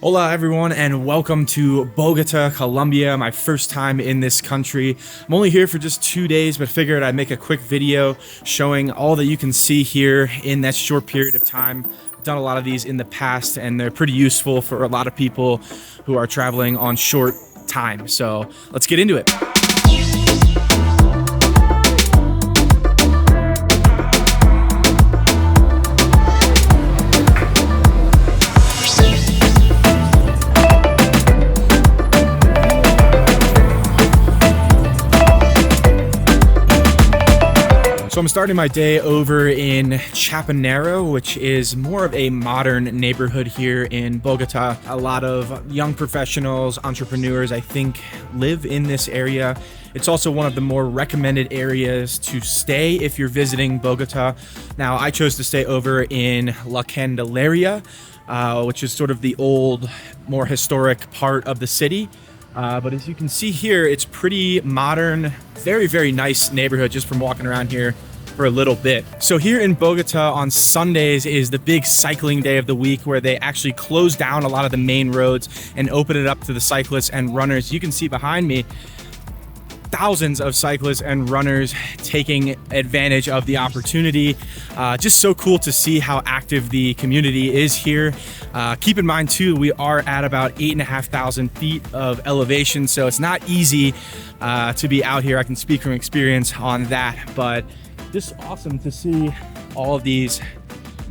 Hola everyone, and welcome to Bogotá, Colombia, my first time in this country. I'm only here for just 2 days, but figured I'd make a quick video showing all that you can see here in that short period of time. I've done a lot of these in the past, and they're pretty useful for a lot of people who are traveling on short time. So let's get into it. So I'm starting my day over in Chapinero, which is more of a modern neighborhood here in Bogotá. A lot of young professionals, entrepreneurs, I think, live in this area. It's also one of the more recommended areas to stay if you're visiting Bogotá. Now, I chose to stay over in La Candelaria, which is sort of the old, more historic part of the city. But as you can see here, it's pretty modern, very, very nice neighborhood just from walking around here for a little bit. So here in Bogotá on Sundays is the big cycling day of the week, where they actually close down a lot of the main roads and open it up to the cyclists and runners. You can see behind me thousands of cyclists and runners taking advantage of the opportunity. Just so cool to see how active the community is here. Keep in mind too, we are at about 8,500 feet of elevation, so it's not easy to be out here. I can speak from experience on that, but just awesome to see all of these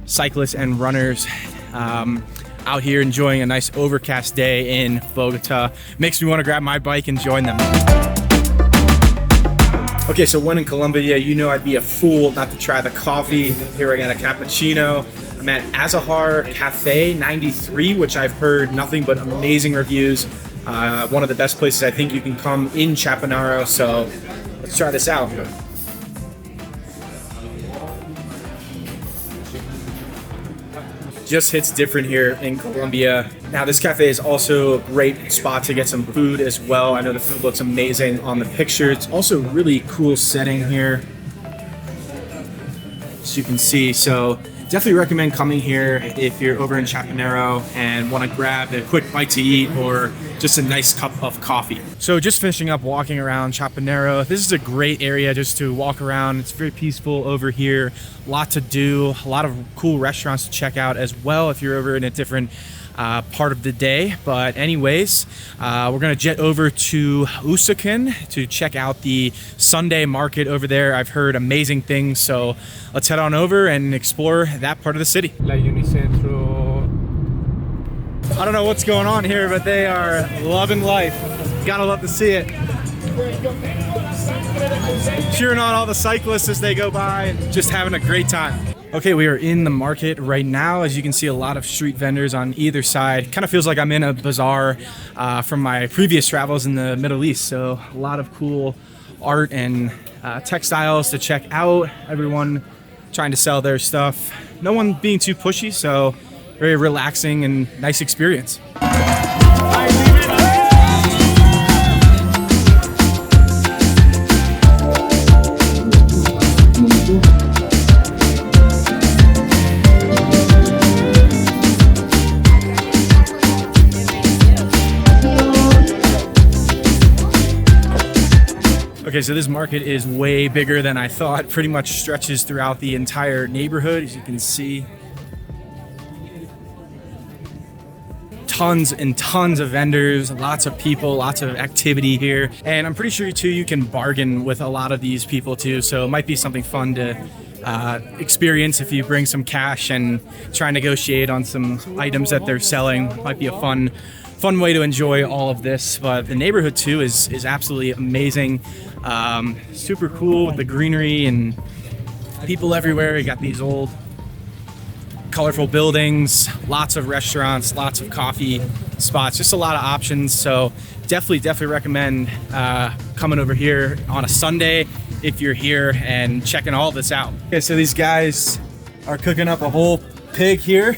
cyclists and runners out here enjoying a nice overcast day in Bogotá. Makes me want to grab my bike and join them. Okay, so when in Colombia, you know I'd be a fool not to try the coffee. Here I got a cappuccino. I'm at Azahar Cafe 93, which I've heard nothing but amazing reviews. One of the best places I think you can come in Chapinero, so let's try this out. Just hits different here in Colombia. Now, this cafe is also a great spot to get some food as well. I know the food looks amazing on the picture. It's also a really cool setting here, as you can see. So definitely recommend coming here if you're over in Chapinero and want to grab a quick bite to eat or just a nice cup of coffee. So just finishing up walking around Chapinero. This is a great area just to walk around. It's very peaceful over here. A lot to do, a lot of cool restaurants to check out as well if you're over in a different part of the day. But anyways, we're gonna jet over to Usaquen to check out the Sunday market over there. I've heard amazing things, so let's head on over and explore that part of the city. I don't know what's going on here, but they are loving life. Gotta love to see it. Cheering on all the cyclists as they go by and just having a great time. Okay, we are in the market right now. As you can see, a lot of street vendors on either side. Kind of feels like I'm in a bazaar from my previous travels in the Middle East. So a lot of cool art and textiles to check out. Everyone trying to sell their stuff. No one being too pushy, so very relaxing and nice experience. Okay, so this market is way bigger than I thought. Pretty much stretches throughout the entire neighborhood, as you can see. Tons and tons of vendors, lots of people, lots of activity here. And I'm pretty sure too, you can bargain with a lot of these people too. So it might be something fun to experience if you bring some cash and try and negotiate on some items that they're selling. Might be a fun way to enjoy all of this. But the neighborhood too is absolutely amazing. Super cool with the greenery and people everywhere. You got these old colorful buildings, lots of restaurants, lots of coffee spots, just a lot of options. So definitely recommend coming over here on a Sunday if you're here and checking all this out. Okay, so these guys are cooking up a whole pig here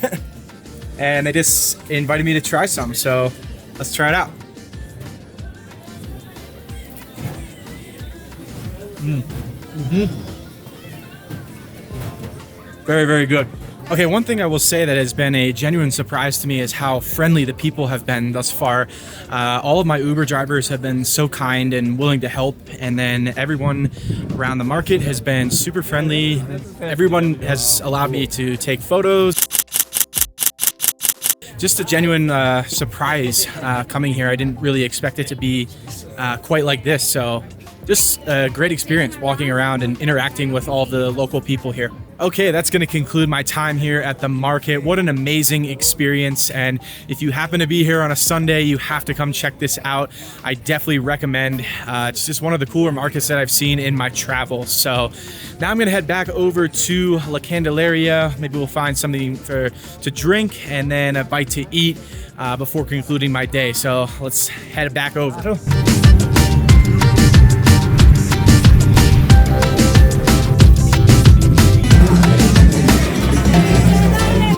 and they just invited me to try some, so let's try it out. Very, very good. Okay, one thing I will say that has been a genuine surprise to me is how friendly the people have been thus far. All of my Uber drivers have been so kind and willing to help, and then everyone around the market has been super friendly. Everyone has allowed me to take photos. Just a genuine surprise coming here. I didn't really expect it to be quite like this, so just a great experience walking around and interacting with all the local people here. Okay, that's going to conclude my time here at the market. What an amazing experience, and if you happen to be here on a Sunday, you have to come check this out. I definitely recommend. It's just one of the cooler markets that I've seen in my travels. So now I'm going to head back over to La Candelaria. Maybe we'll find something to drink and then a bite to eat before concluding my day. So let's head back over.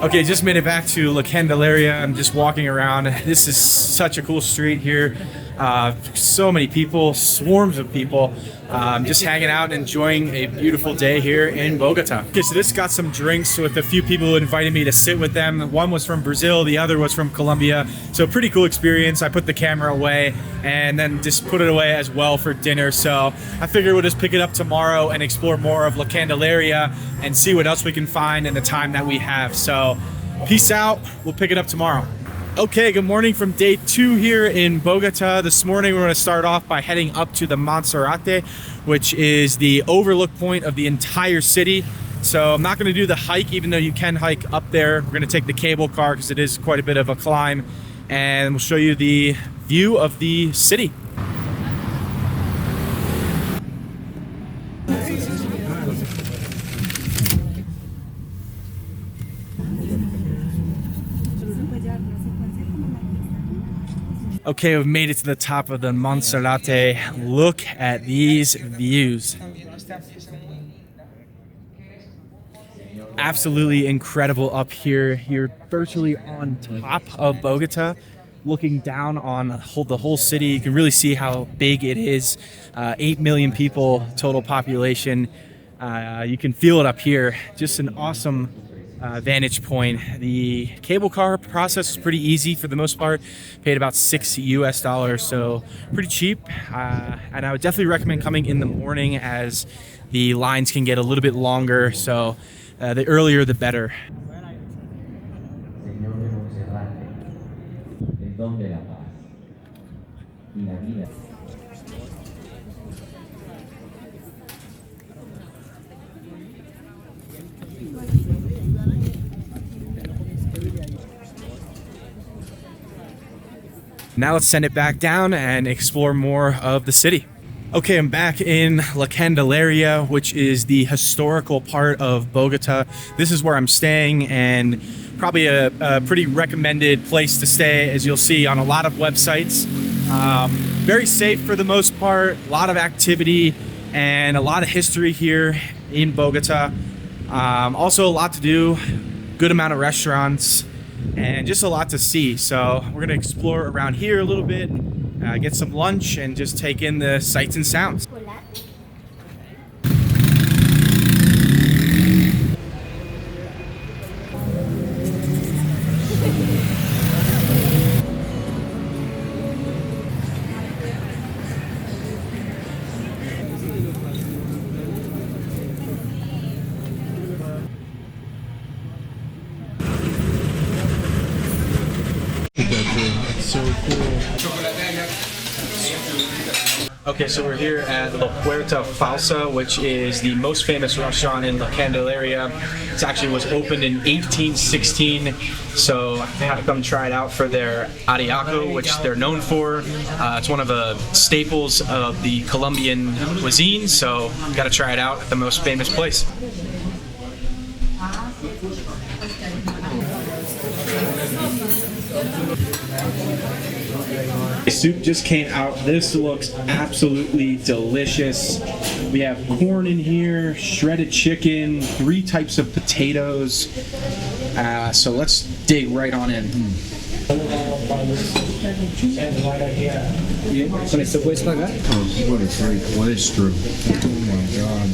Okay, just made it back to La Candelaria. I'm just walking around. This is such a cool street here. So many people, swarms of people, just hanging out and enjoying a beautiful day here in Bogota. Okay, so this got some drinks with a few people who invited me to sit with them. One was from Brazil, the other was from Colombia. So pretty cool experience. I put the camera away and then just put it away as well for dinner. So I figured we'll just pick it up tomorrow and explore more of La Candelaria and see what else we can find in the time that we have. So peace out. We'll pick it up tomorrow. Okay, good morning from day 2 here in Bogota. This morning we're going to start off by heading up to the Monserrate, which is the overlook point of the entire city. So I'm not going to do the hike, even though you can hike up there. We're going to take the cable car because it is quite a bit of a climb, and we'll show you the view of the city. Okay, we've made it to the top of the Monserrate. Look at these views. Absolutely incredible up here. You're virtually on top of Bogota, looking down on the whole city. You can really see how big it is. 8 million people total population. You can feel it up here. Just an awesome vantage point. The cable car process is pretty easy for the most part. Paid about $6 US, so pretty cheap. And I would definitely recommend coming in the morning, as the lines can get a little bit longer. So the earlier the better. Now let's send it back down and explore more of the city. Okay, I'm back in La Candelaria, which is the historical part of Bogota. This is where I'm staying, and probably a pretty recommended place to stay, as you'll see on a lot of websites. Very safe for the most part, a lot of activity, and a lot of history here in Bogota. Also a lot to do, good amount of restaurants, and just a lot to see. So we're gonna explore around here a little bit, get some lunch, and just take in the sights and sounds. It's so cool. Okay, so we're here at the Puerta Falsa, which is the most famous restaurant in La Candelaria. It actually was opened in 1816, so I had to come try it out for their areaco, which they're known for. It's one of the staples of the Colombian cuisine, so you gotta try it out at the most famous place. The soup just came out. This looks absolutely delicious. We have corn in here, shredded chicken, 3 types of potatoes. So let's dig right on in. ¿Con esto puedes pagar? Oh, what a great place, Drew. Oh my God.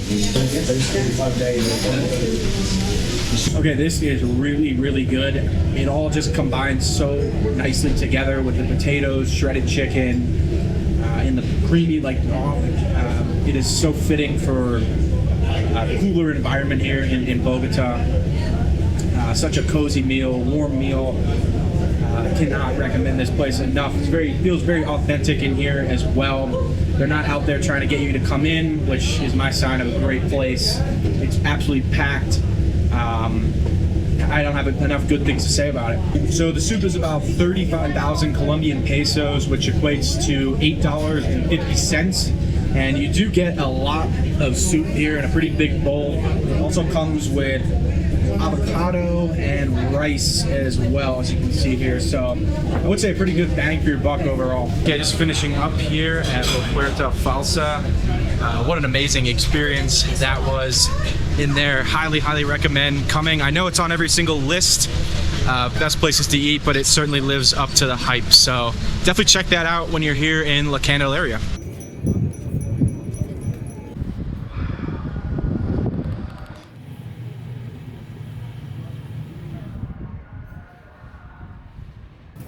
Okay, this is really, really good. It all just combines so nicely together with the potatoes, shredded chicken, and the creamy like broth. It is so fitting for a cooler environment here in Bogota. Such a cozy meal, warm meal. I cannot recommend this place enough. Feels very authentic in here as well. They're not out there trying to get you to come in, which is my sign of a great place. It's absolutely packed. I don't have enough good things to say about it. So the soup is about 35,000 Colombian pesos, which equates to $8.50. And you do get a lot of soup here in a pretty big bowl. It also comes with avocado and rice as well, as you can see here. So I would say a pretty good bang for your buck overall. Okay, just finishing up here at Puerta Falsa. What an amazing experience that was in there. Highly recommend coming. I know it's on every single list, best places to eat, but it certainly lives up to the hype. So definitely check that out when you're here in La Candelaria.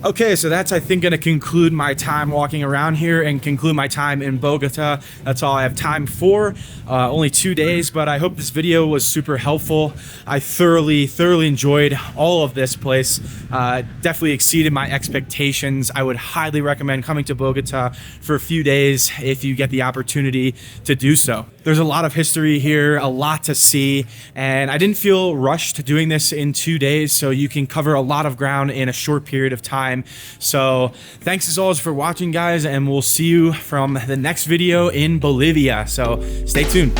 Okay, so that's, I think, going to conclude my time walking around here and conclude my time in Bogota. That's all I have time for. Only 2 days, but I hope this video was super helpful. I thoroughly enjoyed all of this place. Definitely exceeded my expectations. I would highly recommend coming to Bogota for a few days if you get the opportunity to do so. There's a lot of history here, a lot to see, and I didn't feel rushed doing this in 2 days, so you can cover a lot of ground in a short period of time. So thanks as always for watching, guys, and we'll see you from the next video in Bolivia. So stay tuned.